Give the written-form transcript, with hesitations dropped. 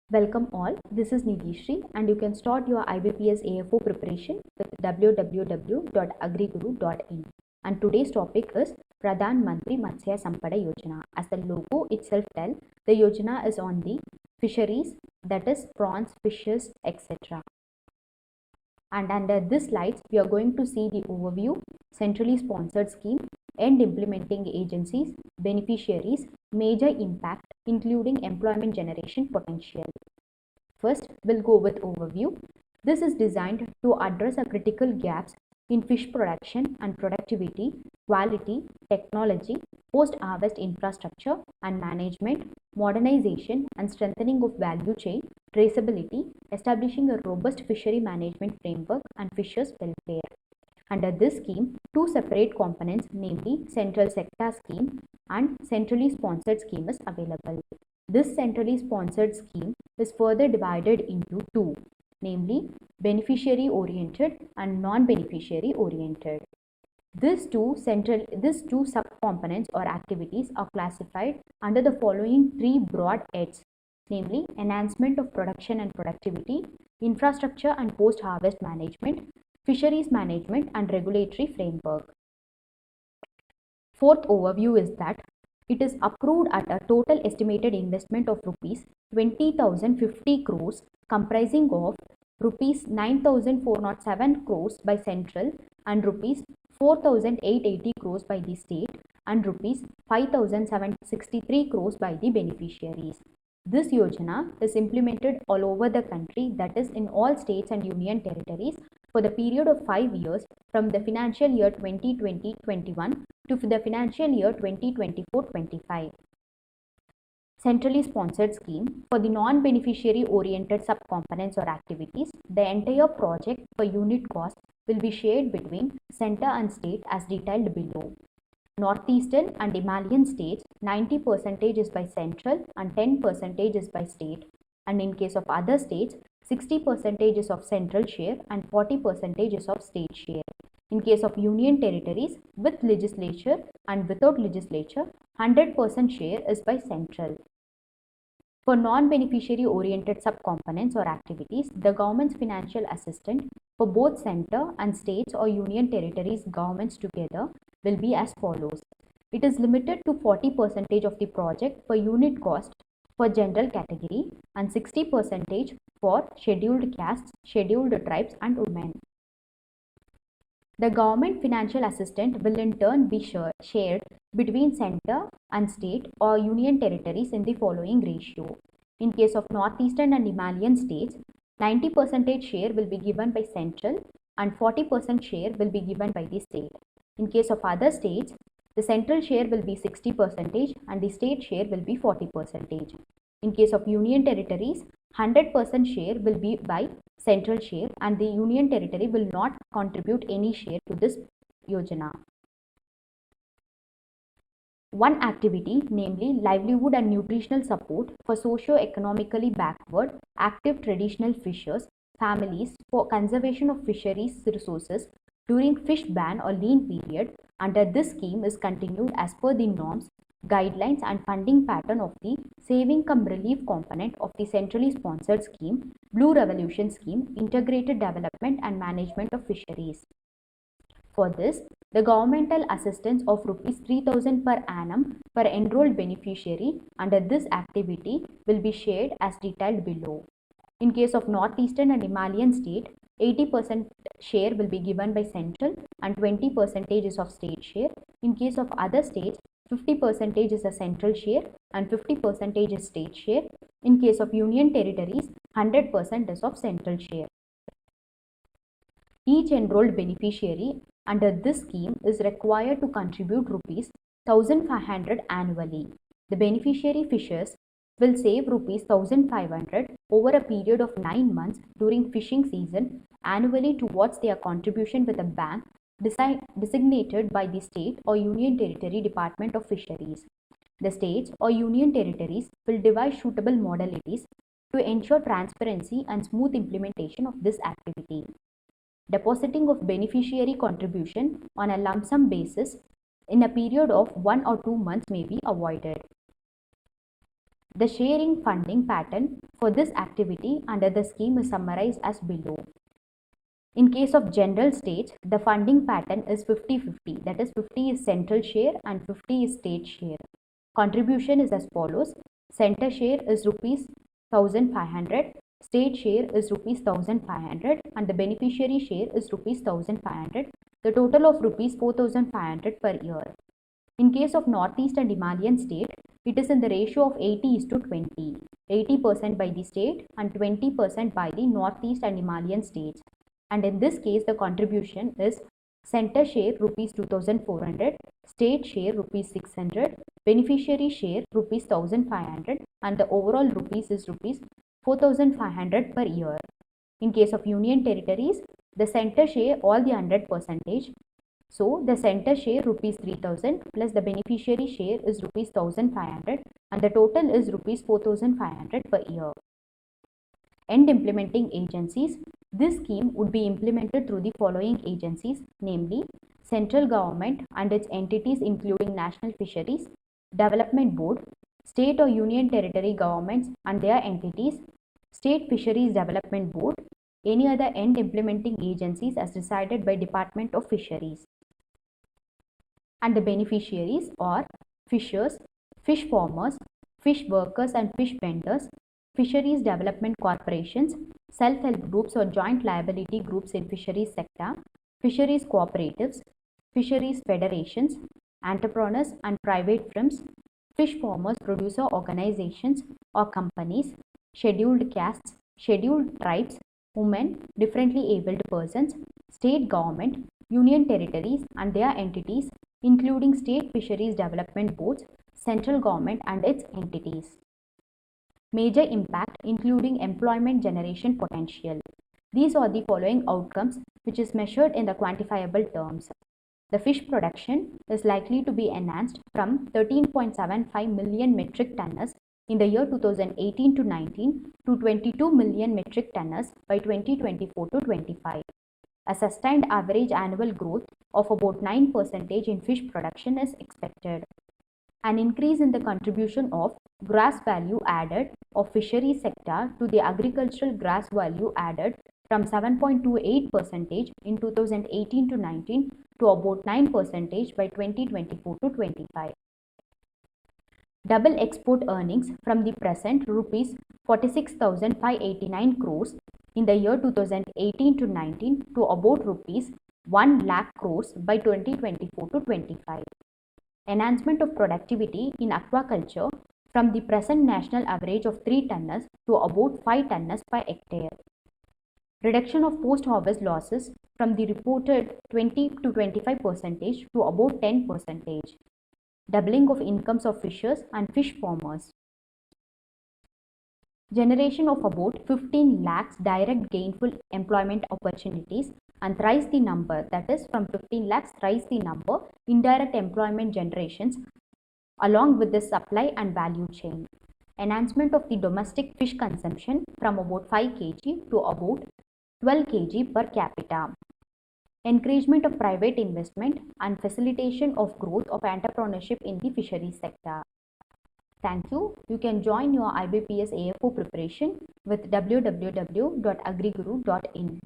Welcome all, this is Nidhishri and you can start your IBPS AFO preparation with www.agriguru.in. And today's topic is Pradhan Mantri Matsya Sampada Yojana. As the logo itself tells, the Yojana is on the fisheries, that is prawns, fishes, etc. And under this slides, we are going to see the overview, centrally sponsored scheme, and implementing agencies, beneficiaries, major impact, including employment generation potential. First, we'll go with overview. This is designed to address the critical gaps in fish production and productivity, quality, technology, post-harvest infrastructure and management, modernization and strengthening of value chain, traceability, establishing a robust fishery management framework and fishers' welfare. Under this scheme, two separate components, namely Central Sector Scheme and Centrally Sponsored Scheme is available. This centrally sponsored scheme is further divided into two, namely beneficiary oriented and non-beneficiary oriented. These two subcomponents or activities are classified under the following three broad heads, namely enhancement of production and productivity, infrastructure and post-harvest management, fisheries management and regulatory framework. Fourth overview is that it is approved at a total estimated investment of rupees 20,050 crores comprising of rupees 9,407 crores by central and rupees 4,880 crores by the state and rupees 5,763 crores by the beneficiaries. This Yojana is implemented all over the country, that is in all states and union territories for the period of 5 years from the financial year 2020-21 to the financial year 2024-25. Centrally sponsored scheme for the non-beneficiary oriented subcomponents or activities, the entire project per unit cost will be shared between center and state as detailed below. Northeastern and Himalayan states, 90% is by central and 10% is by state, and in case of other states, 60% is of central share and 40% is of state share. In case of union territories, with legislature and without legislature, 100% share is by central. For non-beneficiary oriented subcomponents or activities, the government's financial assistance for both center and states or union territories governments together will be as follows. It is limited to 40% of the project per unit cost for general category and 60% for scheduled castes, scheduled tribes and women. The government financial assistance will in turn be shared between center and state or union territories in the following ratio. In case of northeastern and Himalayan states, 90% share will be given by central and 40% share will be given by the state. In case of other states, the central share will be 60% and the state share will be 40%. In case of union territories, 100% share will be by central share and the union territory will not contribute any share to this Yojana. One activity, namely livelihood and nutritional support for socio-economically backward, active traditional fishers, families for conservation of fisheries resources during fish ban or lean period under this scheme is continued as per the norms, guidelines and funding pattern of the saving cum relief component of the centrally sponsored scheme, Blue Revolution scheme, integrated development and management of fisheries. For this, the governmental assistance of rupees 3,000 per annum per enrolled beneficiary under this activity will be shared as detailed below. In case of northeastern and Himalayan state, 80% share will be given by central and 20% is of state share. In case of other states, 50% is a central share and 50% is state share. In case of union territories, 100% is of central share. Each enrolled beneficiary under this scheme is required to contribute rupees 1,500 annually. The beneficiary fishers will save rupees 1,500 over a period of 9 months during fishing season annually towards their contribution with a bank designated by the state or union territory Department of Fisheries. The states or union territories will devise suitable modalities to ensure transparency and smooth implementation of this activity. Depositing of beneficiary contribution on a lump sum basis in a period of 1 or 2 months may be avoided. The sharing funding pattern for this activity under the scheme is summarized as below. In case of general stage, the funding pattern is 50-50, that is 50 is central share and 50 is state share. Contribution is as follows. Center share is rupees 1500, state share is rupees 1500 and the beneficiary share is rupees 1500, the total of rupees 4500 per year. In case of Northeast and Himalayan state, it is in the ratio of 80:20, 80% by the state and 20% by the Northeast and Himalayan states. And in this case, the contribution is center share rupees 2400, state share rupees 600, beneficiary share rupees 1500 and the overall rupees is rupees 4500 per year. In case of union territories, the center share all the 100%. So the center share rupees 3000 plus the beneficiary share is rupees 1500 and the total is rupees 4500 per year. End implementing agencies. This scheme would be implemented through the following agencies, namely central government and its entities including National Fisheries Development Board, state or union territory governments and their entities, State Fisheries Development Board, any other end implementing agencies as decided by Department of Fisheries. And the beneficiaries are fishers, fish farmers, fish workers and fish vendors, fisheries development corporations, self-help groups or joint liability groups in fisheries sector, fisheries cooperatives, fisheries federations, entrepreneurs and private firms, fish farmers producer organizations or companies, scheduled castes, scheduled tribes, women, differently abled persons, state government, union territories and their entities including state fisheries development boards, central government and its entities. Major impact including employment generation potential. These are the following outcomes which is measured in the quantifiable terms. The fish production is likely to be enhanced from 13.75 million metric tons in the year 2018 to 19 to 22 million metric tons by 2024 to 25. A sustained average annual growth of about 9% in fish production is expected. An increase in the contribution of gross value added of fishery sector to the agricultural gross value added from 7.28% in 2018 to 19 to about 9% by 2024 to 25. Double export earnings from the present rupees 46,589 crores in the year 2018 to 19 to about rupees 1 lakh crores by 2024 to 25. Enhancement of productivity in aquaculture from the present national average of 3 tonnes to about 5 tonnes per hectare. Reduction of post-harvest losses from the reported 20 to 25% to about 10%. Doubling of incomes of fishers and fish farmers. Generation of about 15 lakhs direct gainful employment opportunities and thrice the number, that is from 15 lakhs thrice the number indirect employment generations along with the supply and value chain. Enhancement of the domestic fish consumption from about 5 kg to about 12 kg per capita. Encouragement of private investment and facilitation of growth of entrepreneurship in the fisheries sector. Thank you. You can join your IBPS AFO preparation with www.agriguru.in.